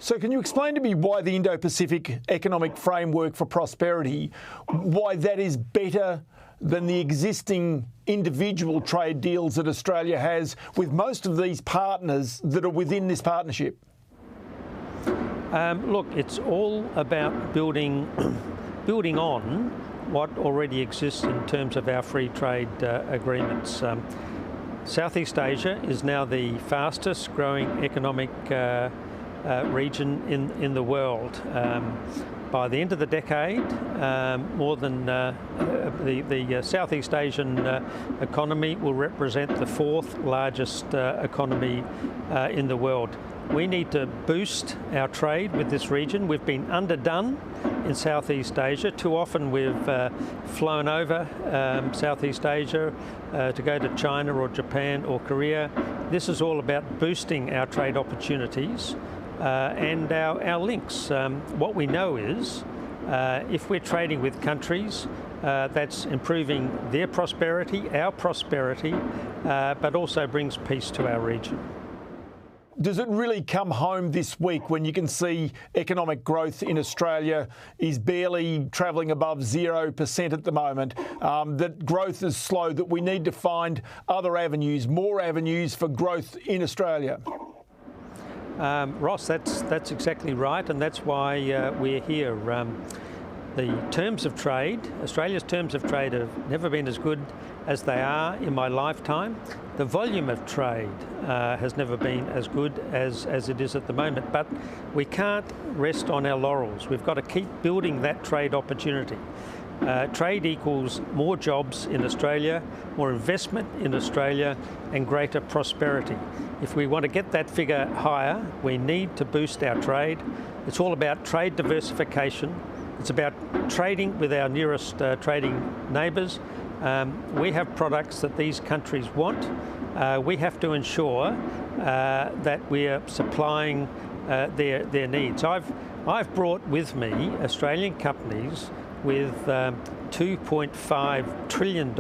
So can you explain to me why the Indo-Pacific Economic Framework for Prosperity, why that is better than the existing individual trade deals that Australia has with most of these partners that are within this partnership? Look, it's all about building on what already exists in terms of our free trade agreements. Southeast Asia is now the fastest growing economic region in the world. By the end of the decade, more than the Southeast Asian economy will represent the fourth largest economy in the world. We need to boost our trade with this region. We've been underdone in Southeast Asia. Too often we've flown over Southeast Asia to go to China or Japan or Korea. This is all about boosting our trade opportunities and our links. What we know is if we're trading with countries, that's improving their prosperity, our prosperity, but also brings peace to our region. Does it really come home this week when you can see economic growth in Australia is barely travelling above 0% at the moment, that growth is slow, that we need to find other avenues, more avenues for growth in Australia? Ross, that's exactly right, and that's why we're here. The terms of trade, Australia's terms of trade have never been as good as they are in my lifetime. The volume of trade has never been as good as it is at the moment, but we can't rest on our laurels. We've got to keep building that trade opportunity. Trade equals more jobs in Australia, more investment in Australia, and greater prosperity. If we want to get that figure higher, we need to boost our trade. It's all about trade diversification. It's about trading with our nearest trading neighbours. We have products that these countries want. We have to ensure that we are supplying their needs. I've brought with me Australian companies with $2.5 trillion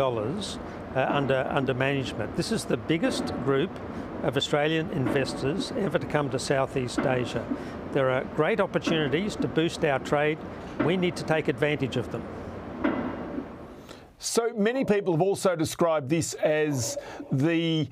under management. This is the biggest group of Australian investors ever to come to Southeast Asia. There are great opportunities to boost our trade. We need to take advantage of them. So many people have also described this as the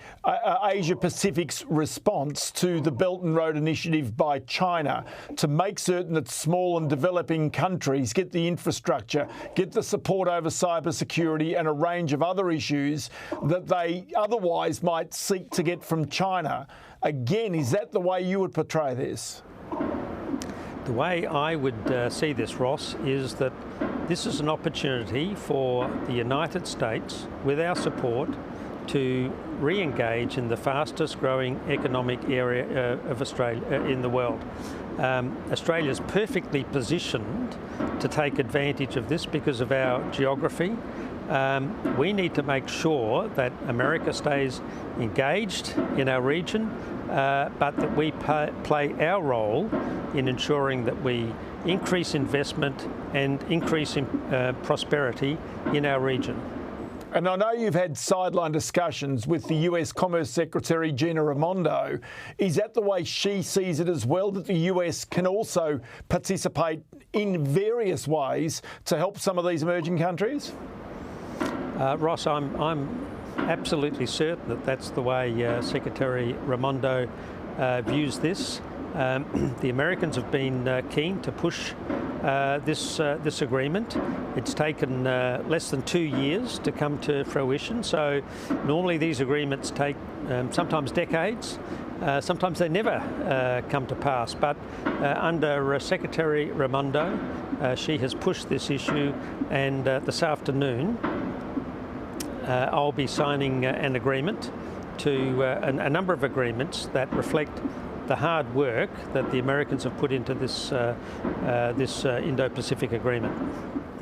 Asia-Pacific's response to the Belt and Road Initiative by China to make certain that small and developing countries get the infrastructure, get the support over cybersecurity and a range of other issues that they otherwise might seek to get from China. Again, is that the way you would portray this? The way I would see this, Ross, is that this is an opportunity for the United States, with our support, to re-engage in the fastest growing economic area of Australia in the world. Australia is perfectly positioned to take advantage of this because of our geography. We need to make sure that America stays engaged in our region, but that we play our role in ensuring that we increase investment and increase prosperity in our region. And I know you've had sideline discussions with the US Commerce Secretary, Gina Raimondo. Is that the way she sees it as well, that the US can also participate in various ways to help some of these emerging countries? Ross, I'm absolutely certain that that's the way Secretary Raimondo views this. The Americans have been keen to push this agreement. It's taken less than 2 years to come to fruition. So normally these agreements take sometimes decades. Sometimes they never come to pass. But under Secretary Raimondo, she has pushed this issue, and this afternoon I'll be signing an agreement to a number of agreements that reflect the hard work that the Americans have put into this Indo-Pacific agreement.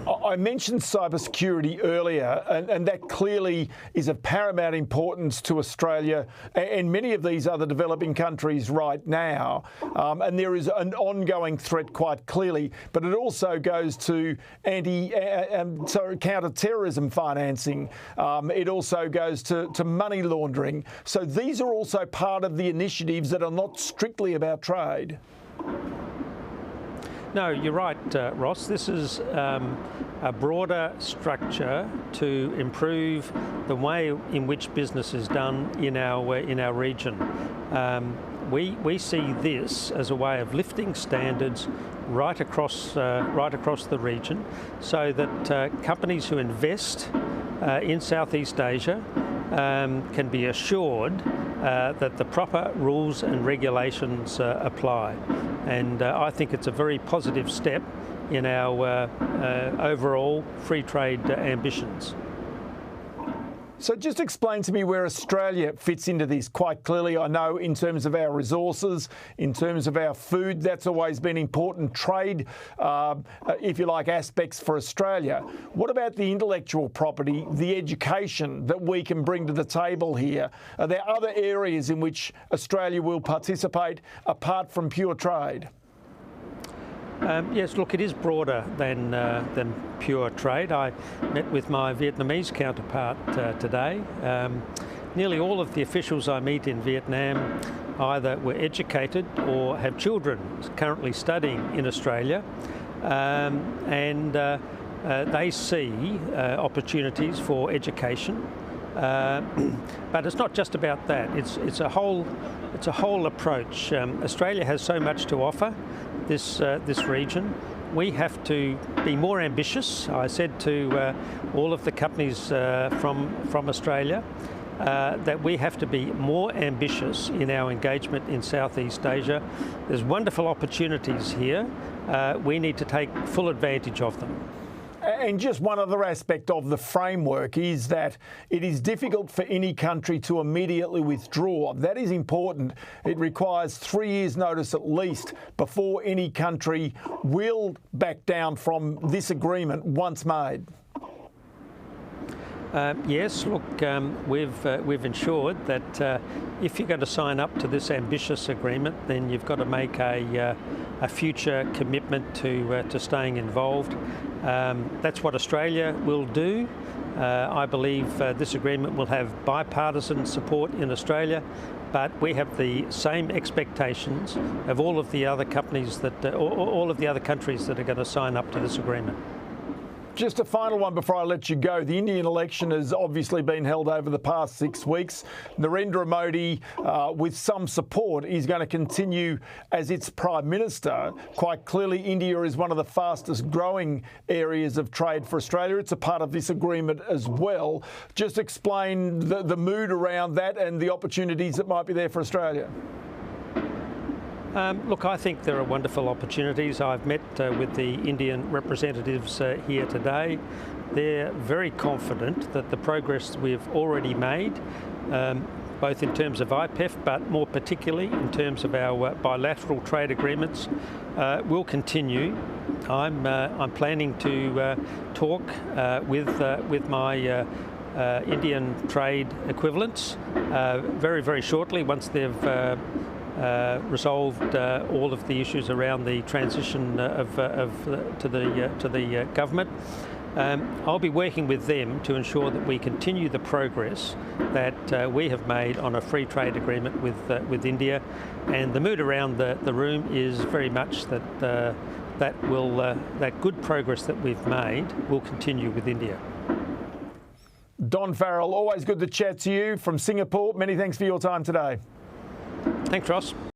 I mentioned cybersecurity earlier, and that clearly is of paramount importance to Australia and many of these other developing countries right now. And there is an ongoing threat quite clearly, but it also goes to counter-terrorism financing. It also goes to money laundering. So these are also part of the initiatives that are not strictly about trade. No, you're right, Ross. This is a broader structure to improve the way in which business is done in our region. We see this as a way of lifting standards right across the region, so that companies who invest in Southeast Asia can be assured that the proper rules and regulations apply. And I think it's a very positive step in our overall free trade ambitions. So just explain to me where Australia fits into this. Quite clearly, I know in terms of our resources, in terms of our food, that's always been important trade, if you like, aspects for Australia. What about the intellectual property, the education that we can bring to the table here? Are there other areas in which Australia will participate apart from pure trade? Yes, look, it is broader than pure trade. I met with my Vietnamese counterpart today. Nearly all of the officials I meet in Vietnam either were educated or have children currently studying in Australia, and they see opportunities for education. But it's not just about that. It's a whole approach. Australia has so much to offer this region. We have to be more ambitious. I said to all of the companies from Australia that we have to be more ambitious in our engagement in Southeast Asia. There's wonderful opportunities here. We need to take full advantage of them. And just one other aspect of the framework is that it is difficult for any country to immediately withdraw. That is important. It requires 3 years' notice at least before any country will back down from this agreement once made. Yes, look, we've ensured that if you're going to sign up to this ambitious agreement, then you've got to make a future commitment to staying involved. That's what Australia will do. I believe this agreement will have bipartisan support in Australia, but we have the same expectations of all of the other companies all of the other countries that are going to sign up to this agreement. Just a final one before I let you go. The Indian election has obviously been held over the past 6 weeks. Narendra Modi, with some support, is going to continue as its Prime Minister. Quite clearly, India is one of the fastest growing areas of trade for Australia. It's a part of this agreement as well. Just explain the mood around that and the opportunities that might be there for Australia. Look, I think there are wonderful opportunities. I've met with the Indian representatives here today. They're very confident that the progress we've already made, both in terms of IPEF, but more particularly in terms of our bilateral trade agreements, will continue. I'm planning to talk with my Indian trade equivalents very, very shortly once they've resolved all of the issues around the transition to the government. I'll be working with them to ensure that we continue the progress that we have made on a free trade agreement with India, and the mood around the room is very much that that good progress that we've made will continue with India. Don Farrell, always good to chat to you from Singapore. Many thanks for your time today. Thanks, Ross.